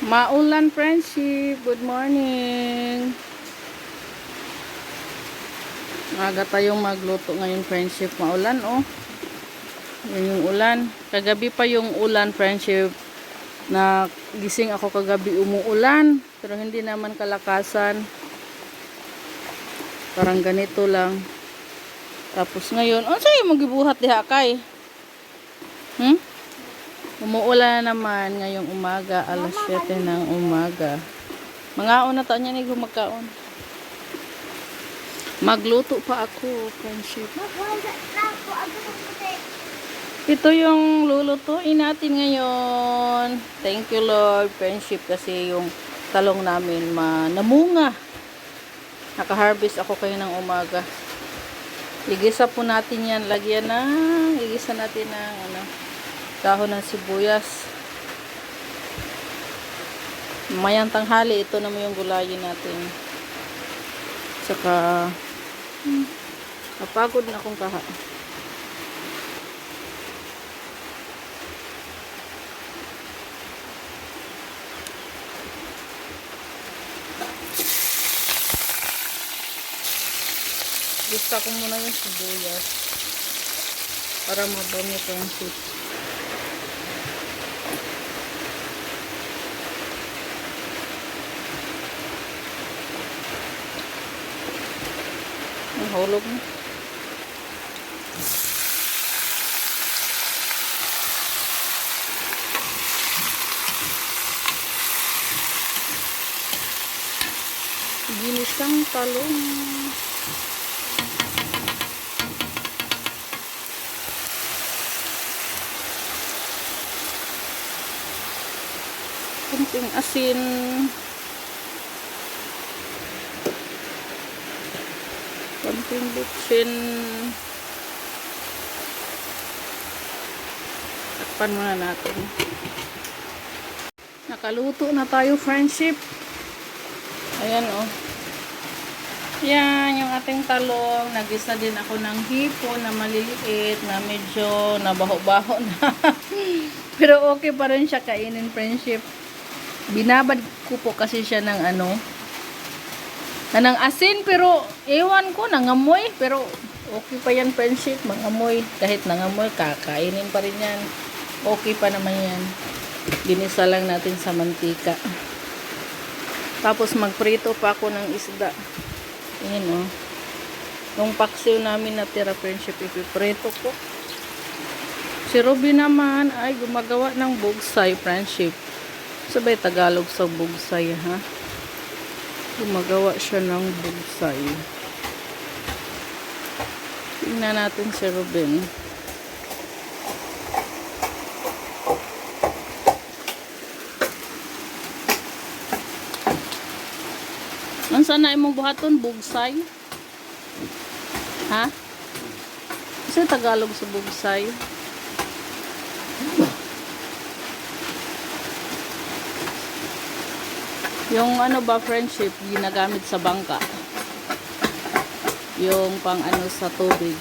Maulan, friendship. Good morning. Maaga tayong magluto ngayon, friendship. Maulan, oh. Yan yung ulan. Kagabi pa yung ulan, friendship. Gising ako kagabi, umuulan. Pero hindi naman kalakasan. Parang ganito lang. Tapos ngayon, sa'yo magibuhat diha kay? Umuulan naman ngayong umaga, alas 7 ng umaga. Mangaon na taon niya ni gumakaon. Magluto pa ako, friendship. Ito yung lulutuin natin ngayon. Thank you, Lord, friendship, kasi yung talong namin namunga. Naka-harvest ako kayo ng umaga. Igisa po natin yan. Igisa natin ng dahon ng sibuyas. Mamayang tanghali, ito naman yung gulayin natin. Saka, napagod na akong kaha. Gusto ko muna yung sibuyas para mabami ito yung soup. Ang hulog na. Ginisang talong. Kunting asin. Kunting bitsin. Takpan muna natin. Nakaluto na tayo, friendship. Ayan, oh. Yan, yung ating talong. Nagis na din ako ng hipon na maliliit, na medyo nabaho-baho na. Pero okay pa rin siya kainin, friendship. Binabad ko po kasi siya ng ng asin, pero ewan ko, nangamoy. Pero okay pa yan, friendship, mangamoy. Kahit nangamoy, kakainin pa rin yan. Okay pa naman yan. Ginisa lang natin sa mantika. Tapos magprito pa ako ng isda. Ayan, oh. Yung paksiw namin natira, friendship, ipiprito ko. Si Ruby naman ay gumagawa ng bugsay, friendship. Sabay Tagalog sa bugsay, ha? Gumagawa siya ng bugsay. Tingnan natin si Ruben. Saan na imong buhaton? Bugsay? Ha? Kasi Tagalog sa bugsay. Yung ba, friendship, ginagamit sa bangka. Yung pang sa tubig.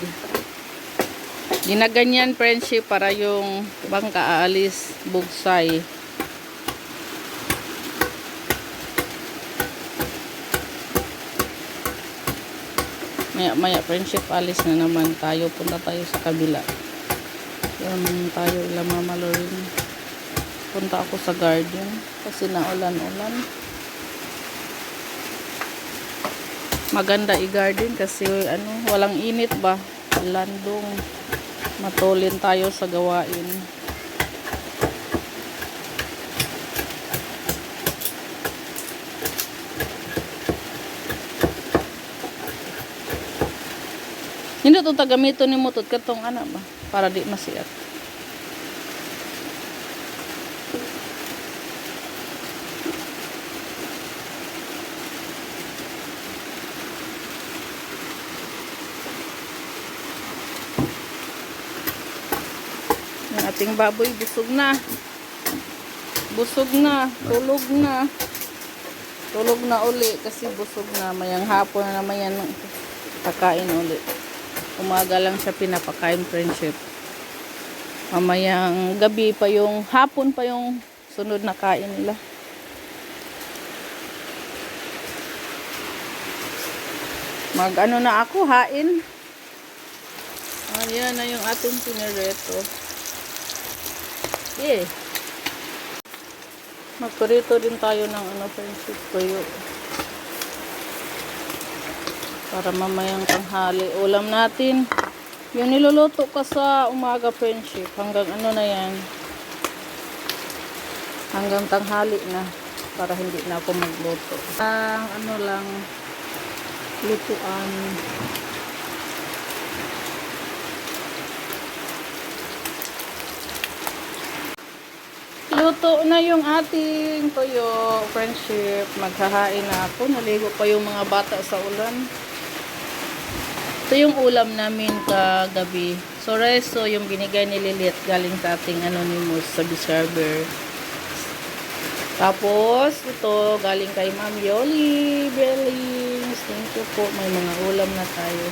Ginaganyan, friendship, para yung bangka aalis, bugsay. Maya, friendship, alis na naman tayo. Punta tayo sa kabila. Yan tayo, ilamamalorin. Punta ako sa garden kasi naulan-ulan. Maganda i-garden kasi walang init ba? Landong. Matulin tayo sa gawain. Hindi ito tagamito ni Mutot katong ba? Para di masiat. Yung ating baboy busog na. Busog na. Tulog na. Tulog na uli kasi busog na. Mayang hapon na naman yan kakain uli. Umaga lang siya pinapakain, friendship. Mamayang gabi pa hapon pa yung sunod na kain nila. Mag-ano na ako, hain. Ayan na yung ating pinireto. Yeah. Magprito din tayo ng friendship tuyo. Para mamayang tanghali. Ulam natin. Yung niluluto ka sa umaga friendship. Hanggang na yan. Hanggang tanghali na. Para hindi na ako magluto. Ang lang. Lutuan. Luto na yung ating tuyo, friendship. Maghahain na ako. Naligo pa yung mga bata sa ulan. Ito yung ulam namin kagabi. So, reso yung binigay ni Lilit galing sa ating anonymous subscriber. Tapos, ito galing kay Ma'am Yoli Bellings. Thank you po. May mga ulam na tayo.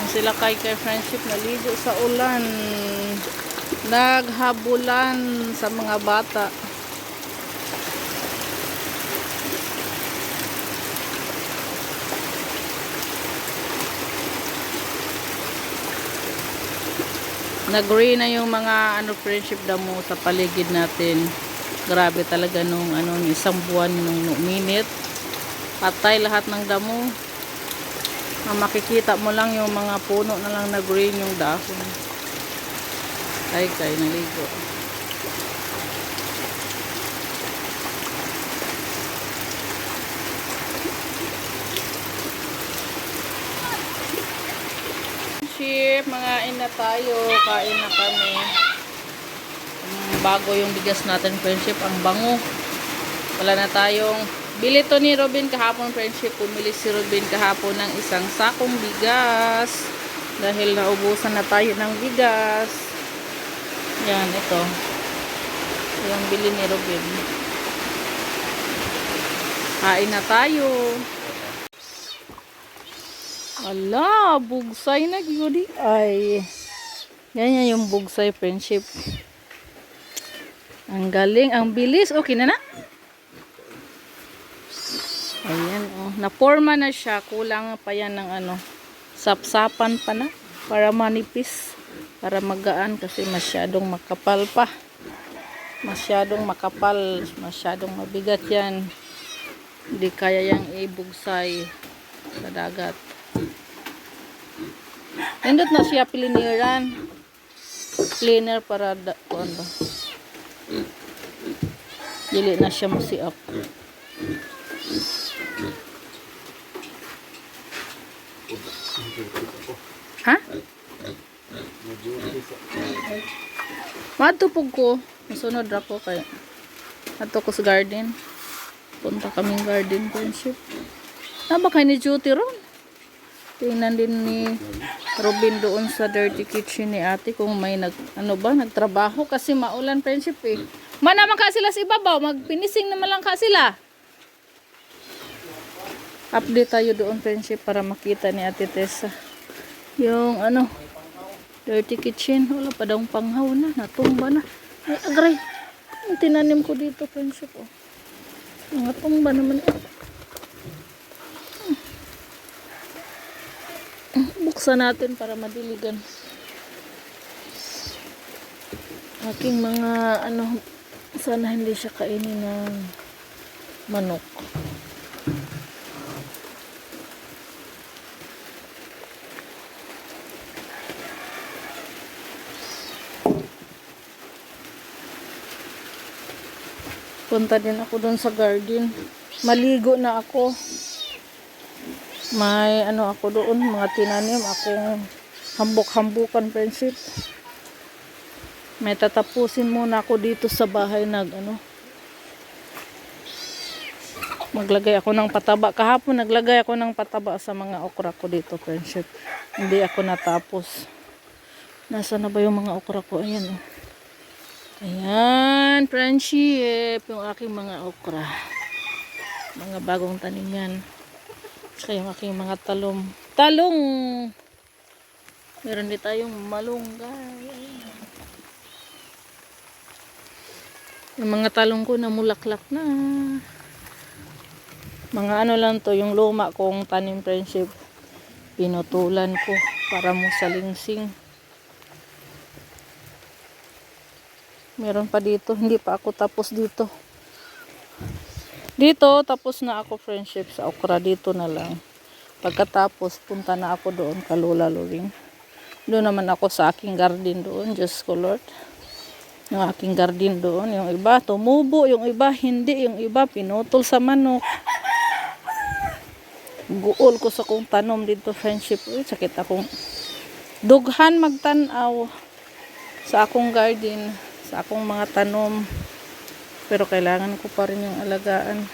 Sila kay friendship naligo sa ulan. Naghabulan sa mga bata. Nag-green na yung mga friendship damo sa paligid natin. Grabe talaga nung isang buwan nung minute. Patay lahat ng damo. Makikita mo lang yung mga puno na lang na green yung dahon. Ay naligo. Mga ina tayo, kain na kami. Bago yung bigas natin friendship, ang bango. Wala na tayong bili to ni Robin kahapon friendship. Pumili si Robin kahapon ng isang sakong bigas dahil naubusan na tayo ng bigas. Yan, ito yung bili ni Robin. Kain na tayo. Ala, bugsay na gyudi. Ay, ganyan yung bugsay friendship. Ang galing, ang bilis. Okay na na. Ayan, naporma na siya. Kulang pa yan ng sapsapan pa na. Para manipis. Para magaan kasi masyadong makapal pa. Masyadong makapal. Masyadong mabigat yan. Hindi kaya yang ibugsay sa dagat. Nindot na siya piliniran. Cleaner para kuan ba. Dili na siya musiap. Ha? Matupog ko. Masunod ako kay ato ko sa garden. Punta kaming garden friendship. Ba kay ni Juty ron? Tingnan din ni Robin doon sa dirty kitchen ni ate kung may nagtrabaho kasi maulan friendship eh. Manaman ka sila sa ibabaw, magpinising naman lang ka sila. Update tayo doon friendship para makita ni Ate Tessa yung dirty kitchen. Wala pa daw panghaw na, natumba na. Ay agray, ang tinanim ko dito friendship natumba naman. Buksan natin para madiligan. Aking mga sana hindi siya kainin ng manok. Punta din ako doon sa garden. Maligo na ako. May ako doon, mga tinanim akong hambok-hambukan friendship. May tatapusin muna ako dito sa bahay maglagay ako ng pataba. Kahapon naglagay ako ng pataba sa mga okra ko dito friendship. Hindi ako natapos. Nasaan na ba yung mga okra ko? Ayan Ayan friendship, yung aking mga okra. Mga bagong tanim yan. Saka yung aking mga talong. Meron din tayong malunggay. Yung mga talong ko namulaklak na. Mga ano lang to, yung luma kong tanim friendship. Pinutulan ko para mo salingsing. Meron pa dito, hindi pa ako tapos dito. Dito, tapos na ako friendship sa okra. Dito na lang. Pagkatapos, punta na ako doon, Kalula Luring. Doon naman ako sa aking garden doon, Diyos ko Lord. Yung aking garden doon, yung iba tumubo, yung iba hindi, yung iba pinutol sa manok. Guol ko sa kong tanom dito friendship. Uy, sakit akong dughan magtanaw sa akong garden, sa akong mga tanom. Pero kailangan ko pa rin yung alagaan.